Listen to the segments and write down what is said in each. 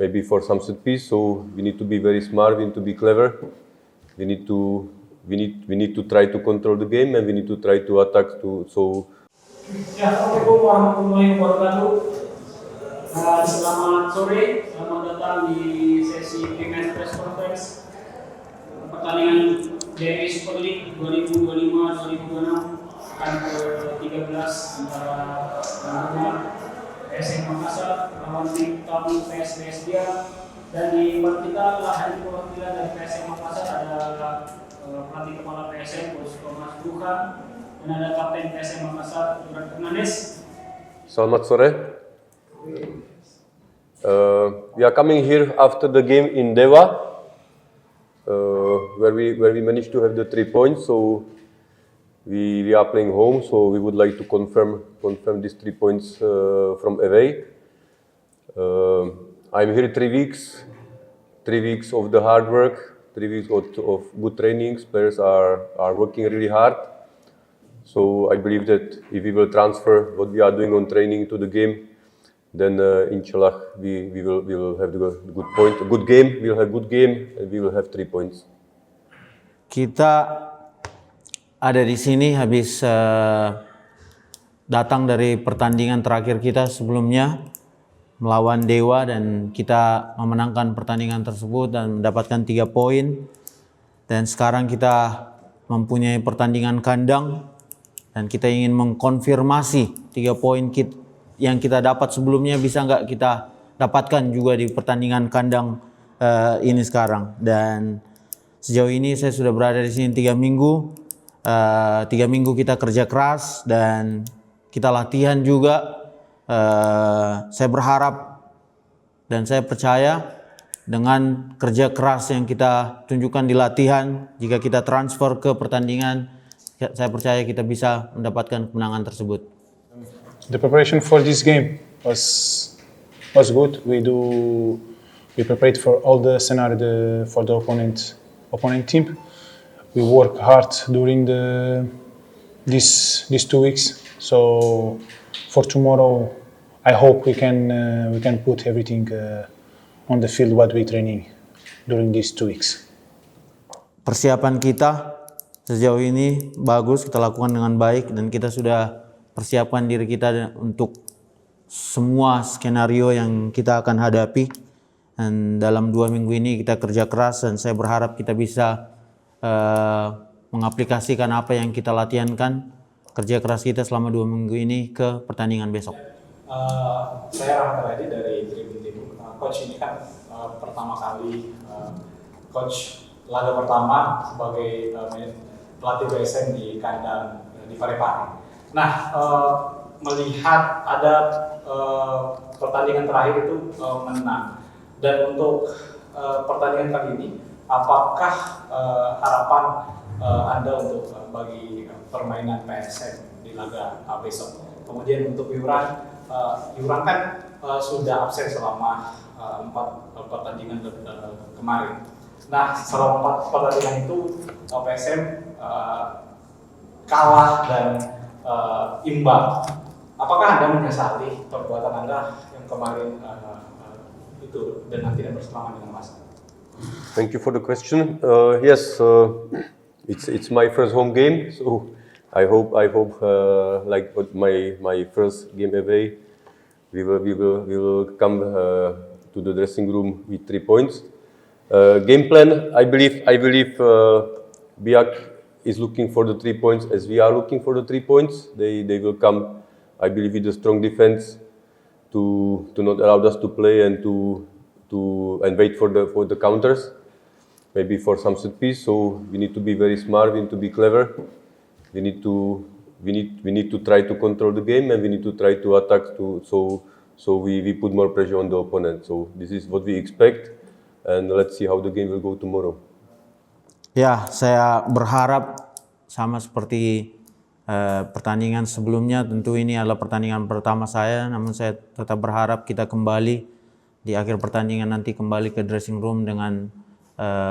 maybe for some set piece. So we need to be very smart. We need to be clever. We need to try to control the game, and we need to try to attack. Ya, Assalamualaikum warahmatullahi wabarakatuh. Selamat sore, selamat datang di sesi Prematch Press Conference pertandingan DRI Super League 2025-2026 akan ke-13 antara PSM Makassar lawan tim tamu PSBS dia. Dan di tempat kita telah hadir perwakilan dari PSM Makassar, ada pelatih kepala PSM Tomas Trucha, dan ada kapten PSM Makassar Selamat sore. We are coming here after the game in Dewa, where we managed to have the 3 points. So we are playing home. So we would like to confirm these 3 points from away. I'm here 3 weeks. 3 weeks of the hard work. 3 weeks of good trainings. Players are working really hard. So I believe that if we will transfer what we are doing on training to the game, then inshallah we will have the good game. We will have good game, and we will have 3 points. Kita ada di sini habis datang dari pertandingan terakhir kita sebelumnya melawan Dewa, dan kita memenangkan pertandingan tersebut dan mendapatkan 3 poin. Dan sekarang kita mempunyai pertandingan kandang, dan kita ingin mengkonfirmasi 3 poin yang kita dapat sebelumnya bisa nggak kita dapatkan juga di pertandingan kandang ini sekarang. Dan sejauh ini saya sudah berada di sini 3 minggu. 3 minggu kita kerja keras dan kita latihan juga. Saya berharap dan saya percaya dengan kerja keras yang kita tunjukkan di latihan, jika kita transfer ke pertandingan, saya percaya kita bisa mendapatkan kemenangan tersebut. The preparation for this game was good. We prepared for all the scenario for the opponent team. We work hard during these 2 weeks. So for tomorrow, I hope we can put everything on the field what we training during these 2 weeks. Persiapan kita sejauh ini bagus, kita lakukan dengan baik, dan kita sudah persiapkan diri kita untuk semua skenario yang kita akan hadapi. Dan dalam 2 minggu ini kita kerja keras, dan saya berharap kita bisa mengaplikasikan apa yang kita latihankan, kerja keras kita selama 2 minggu ini ke pertandingan besok. Saya Rahmat Radi dari Tribun Tim. Coach, ini kan pertama kali coach laga pertama sebagai pelatih PSM di kandang di Parepare. Nah, melihat ada pertandingan terakhir itu menang, dan untuk pertandingan kali ini, apakah harapan Anda untuk bagi permainan PSM di laga besok? Kemudian untuk Yuran kan sudah absen selama 4 pertandingan kemarin. Nah, selama 4 pertandingan itu PSM kalah dan imbang. Apakah Anda menyesali perbuatan Anda yang kemarin itu dengan tidak bersetelangan dengan Mas? Thank you for the question. Yes, it's my first home game, so I hope like my first game away, we will come to the dressing room with 3 points. Game plan, I believe Biak is looking for the 3 points as we are looking for the 3 points. They will come, I believe, with a strong defense to not allow us to play and to wait for the counters, maybe for some set piece. So we need to be very smart. We need to be clever. We need to try to control the game, and we need to try to attack. So we put more pressure on the opponent. So this is what we expect, and let's see how the game will go tomorrow. Ya, saya berharap sama seperti pertandingan sebelumnya. Tentu ini adalah pertandingan pertama saya, namun saya tetap berharap kita kembali di akhir pertandingan nanti kembali ke dressing room dengan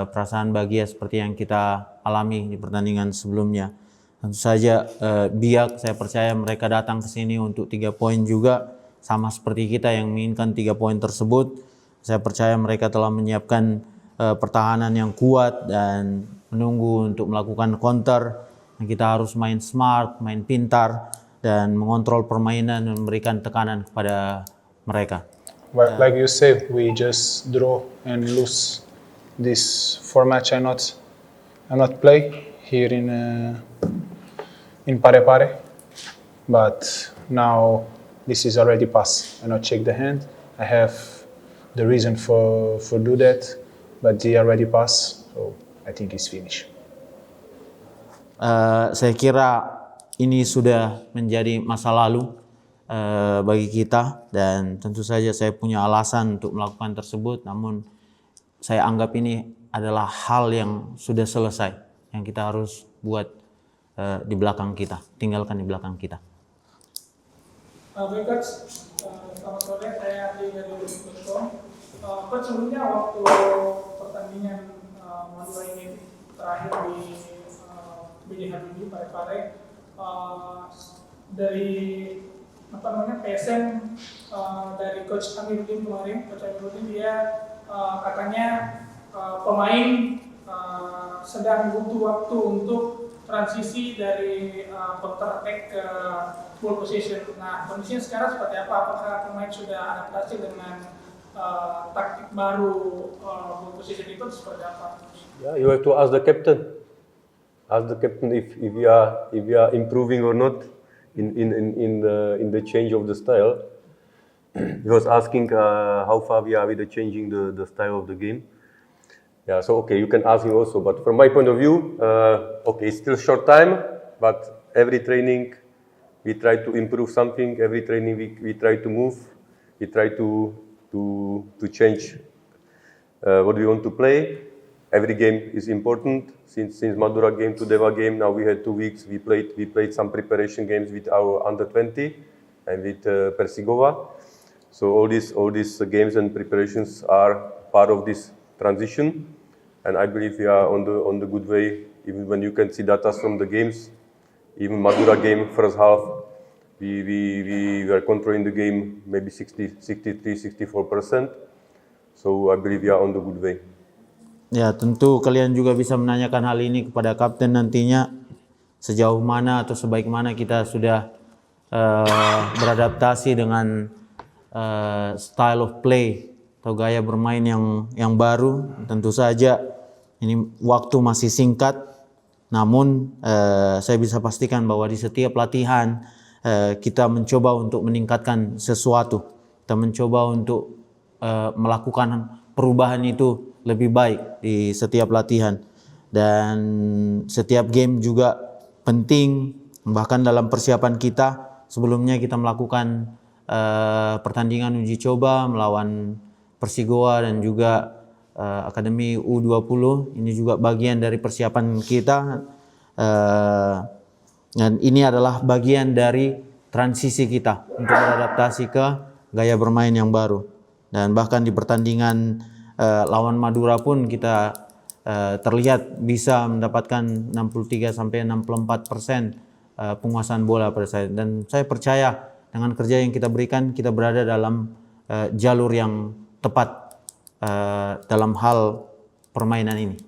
perasaan bahagia seperti yang kita alami di pertandingan sebelumnya. Tentu saja Biak, saya percaya mereka datang ke sini untuk 3 poin juga, sama seperti kita yang menginginkan 3 poin tersebut. Saya percaya mereka telah menyiapkan pertahanan yang kuat dan menunggu untuk melakukan counter. Kita harus main smart, main pintar, dan mengontrol permainan dan memberikan tekanan kepada mereka. But like you said, we just draw and lose this format. I not play here in Pare, but now this is already passed. I not check the hand. I have the reason for do that, but they already passed, so I think it's finished. Saya kira ini sudah menjadi masa lalu bagi kita, dan tentu saja saya punya alasan untuk melakukan tersebut, namun saya anggap ini adalah hal yang sudah selesai, yang kita harus buat di belakang kita, tinggalkan di belakang kita. Baik Coach, selamat sore, saya Hasil dari Presscon. Coach, sebelumnya waktu pertandingan Madura ini terakhir di BJ Habibie Pare, dari PSM dari Coach Amiruddin kemarin, Coach Amiruddin dia katanya pemain sedang butuh waktu untuk transisi dari counter attack ke ball position. Nah, kondisinya sekarang seperti apa? Apakah pemain sudah adaptasi dengan taktik baru ball position itu seperti apa? Yeah, you have to ask the captain. Ask the captain if we are improving or not in the change of the style. He was asking how far we are with the changing the style of the game. Yeah, so okay, you can ask him also. But from my point of view, okay, it's still short time, but every training we try to improve something. Every training we try to move. We try to change what we want to play. Every game is important. Since Madura game to Deva game, now we had 2 weeks. We played some preparation games with our under 20 and with Persigova. So all these games and preparations are part of this transition, and I believe we are on the good way. Even when you can see data from the games, even Madura game first half, we were controlling the game maybe 63-64%. So I believe we are on the good way. Ya, tentu kalian juga bisa menanyakan hal ini kepada kapten nantinya, sejauh mana atau sebaik mana kita sudah beradaptasi dengan style of play atau gaya bermain yang baru. Tentu saja ini waktu masih singkat, namun saya bisa pastikan bahwa di setiap latihan kita mencoba untuk meningkatkan sesuatu. Kita mencoba untuk melakukan perubahan itu lebih baik di setiap latihan, dan setiap game juga penting. Bahkan dalam persiapan kita sebelumnya kita melakukan pertandingan uji coba melawan Persigoa dan juga Akademi U20. Ini juga bagian dari persiapan kita, dan ini adalah bagian dari transisi kita untuk beradaptasi ke gaya bermain yang baru. Dan bahkan di pertandingan lawan Madura pun kita terlihat bisa mendapatkan 63-64% penguasaan bola pada saya. Dan saya percaya dengan kerja yang kita berikan, kita berada dalam jalur yang tepat dalam hal permainan ini.